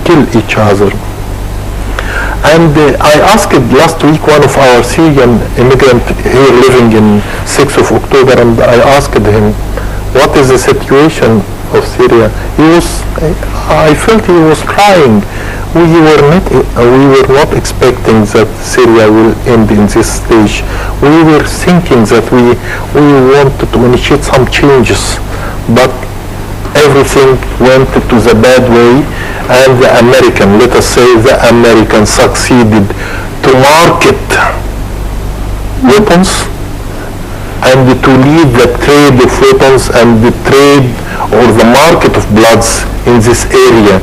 kill each other. And I asked last week one of our Syrian immigrants here living in 6th of October, and I asked him, what is the situation of Syria? I felt he was crying. We were not expecting that Syria will end in this stage. We were thinking that we wanted to initiate some changes, but everything went to the bad way, and let us say the American succeeded to market weapons and to lead the trade of weapons and the trade or the market of bloods in this area.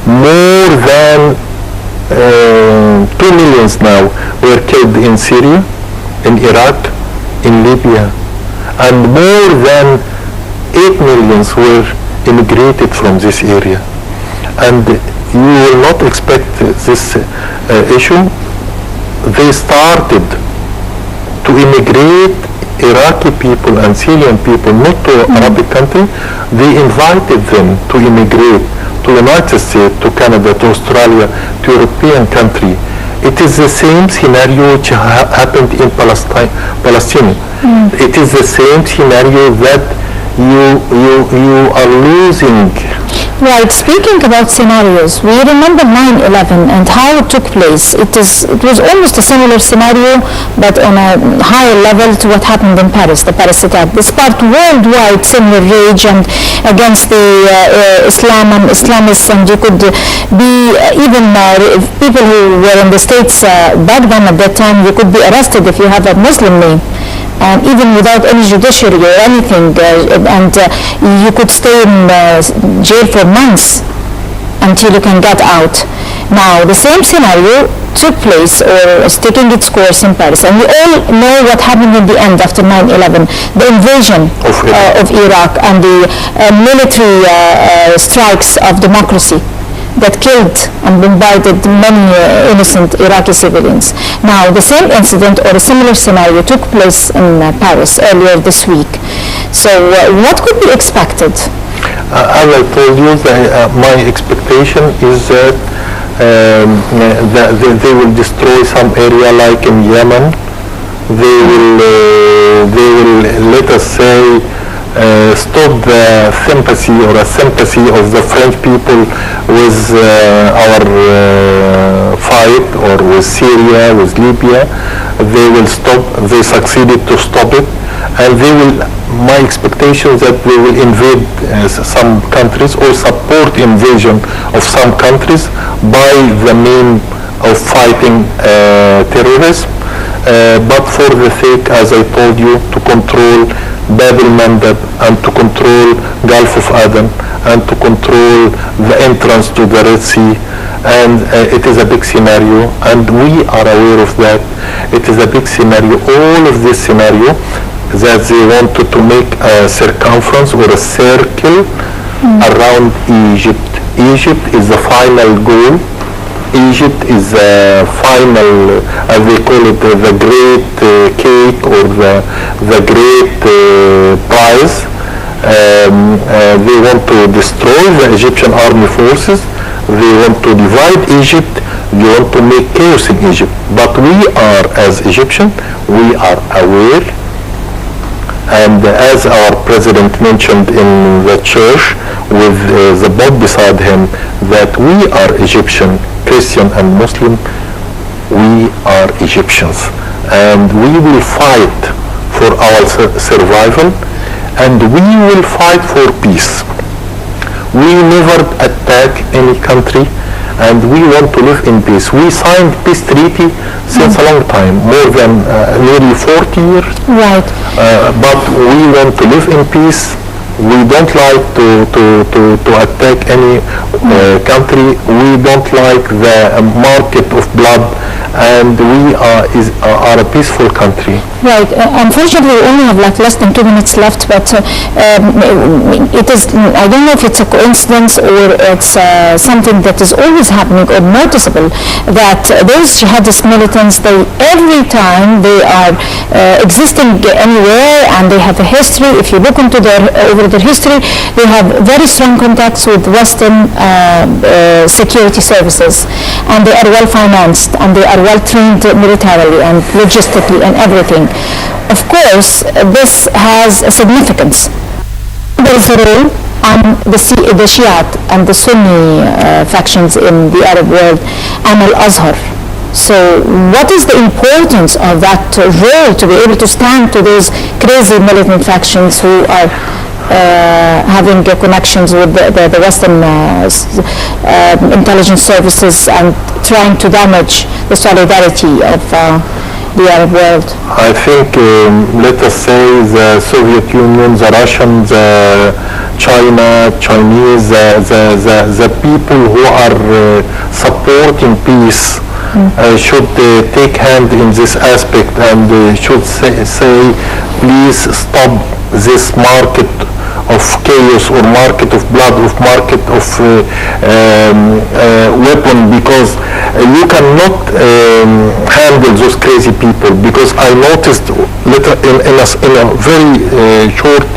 More than 2 million now were killed in Syria, in Iraq, in Libya, and more than 8 million were immigrated from this area. And you will not expect this issue. They started to immigrate Iraqi people and Syrian people, not to Arabic country. They invited them to immigrate to the United States, to Canada, to Australia, to European country. It is the same scenario which happened in Palestine. It is the same scenario that you are losing. Right. Speaking about scenarios, we remember 9/11 and how it took place. It was almost a similar scenario, but on a higher level to what happened in Paris, the Paris attack. This sparked worldwide similar rage and against the Islam and Islamists, and you could be even people who were in the States back then at that time, you could be arrested if you have a Muslim name. And even without any judiciary or anything, and you could stay in jail for months until you can get out. Now, the same scenario took place or is taking its course in Paris, and we all know what happened in the end after 9/11, the invasion of Iraq and the military strikes of democracy that killed and bombarded many innocent Iraqi civilians. Now, the same incident or a similar scenario took place in Paris earlier this week. So what could be expected? As I told you, my expectation is that they will destroy some area like in Yemen. They will let us say, stop the sympathy of the French people with our fight, or with Syria, with Libya. They will stop. They succeeded to stop it, and my expectation is that they will invade some countries or support invasion of some countries by the means of fighting terrorism. But for the sake, as I told you, to control Bab al-Mandab and to control Gulf of Aden and to control the entrance to the Red Sea. And it is a big scenario, and we are aware of that. It is a big scenario. All of this scenario that they wanted to make a circumference or a circle around Egypt. Egypt is the final goal. Egypt is the final, as they call it, the great cake or the great prize. They want to destroy the Egyptian army forces. They want to divide Egypt. They want to make chaos in Egypt. But we are, as Egyptians, we are aware. And as our president mentioned in the church with the Pope beside him, that we are Egyptian, Christian and Muslim, we are Egyptians. And we will fight for our survival, and we will fight for peace. We never attack any country, and we want to live in peace. We signed peace treaty since a long time, more than nearly 40 years. Right. But we want to live in peace. We don't like to attack any country. We don't like the market of blood and we are a peaceful country. Right. Unfortunately, we only have like less than 2 minutes left, but it is, I don't know if it's a coincidence or it's something that is always happening or noticeable, that those jihadist militants, every time they are existing anywhere and they have a history, if you look into over their history, they have very strong contacts with Western security services, and they are well financed and they are well trained militarily and logistically and everything. Of course, this has a significance. There is a role on the Shiite and the Sunni factions in the Arab world and Al-Azhar. So what is the importance of that role to be able to stand to those crazy militant factions who are having connections with the Western intelligence services and trying to damage the solidarity of the Arab world? I think, let us say, the Soviet Union, the Russians, China, Chinese, the people who are supporting peace should take hand in this aspect and should say, please stop this market of chaos or market of blood, of market of weapon, because you cannot handle those crazy people. Because I noticed in a very short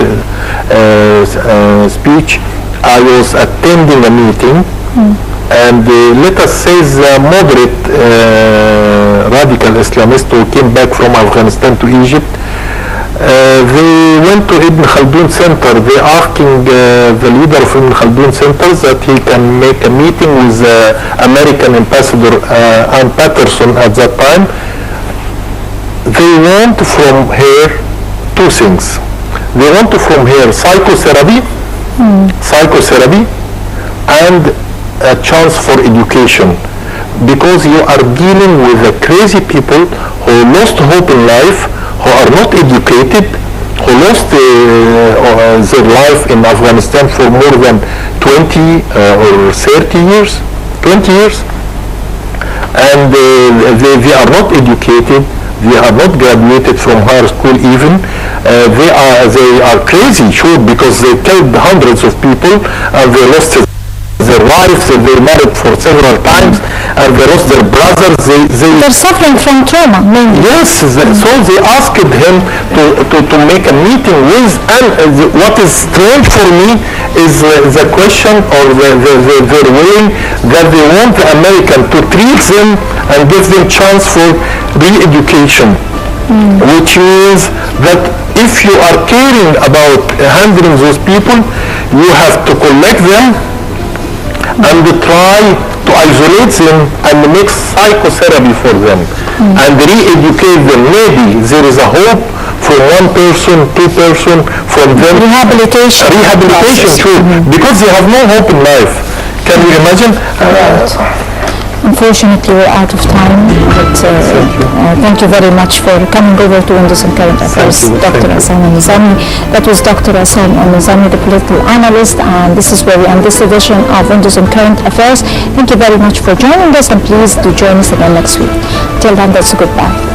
speech, I was attending a meeting, and let us say the moderate radical Islamists who came back from Afghanistan to Egypt, they went to Ibn Khaldun Center. They asking the leader of Ibn Khaldun Center that he can make a meeting with American ambassador Ann Patterson at that time. They want from her two things. They want from her psychotherapy and a chance for education, because you are dealing with the crazy people who lost hope in life, who are not educated, who lost their life in Afghanistan for more than 20 or 30 years, 20 years, and they are not educated, they are not graduated from higher school even. They are crazy, sure, because they killed hundreds of people and they lost their wives, they were married for several times, and they lost their brothers. They're suffering from trauma, mainly. Yes, so they asked him to make a meeting with, and what is strange for me is the question or their willing that they want the American to treat them and give them chance for re-education, which means that if you are caring about handling those people, you have to collect them and try to isolate them and make psychotherapy for them and re-educate them. Maybe there is a hope for one person, two person, from them. Rehabilitation, sure, because they have no hope in life. Can you imagine? Unfortunately, we're out of time, but thank you very much for coming over to Windows and Current Affairs, Dr. Essam Nazami. That was Dr. Essam Nazami, the political analyst, and this is where we end this edition of Windows and Current Affairs. Thank you very much for joining us, and please do join us again next week. Till then, that's a goodbye.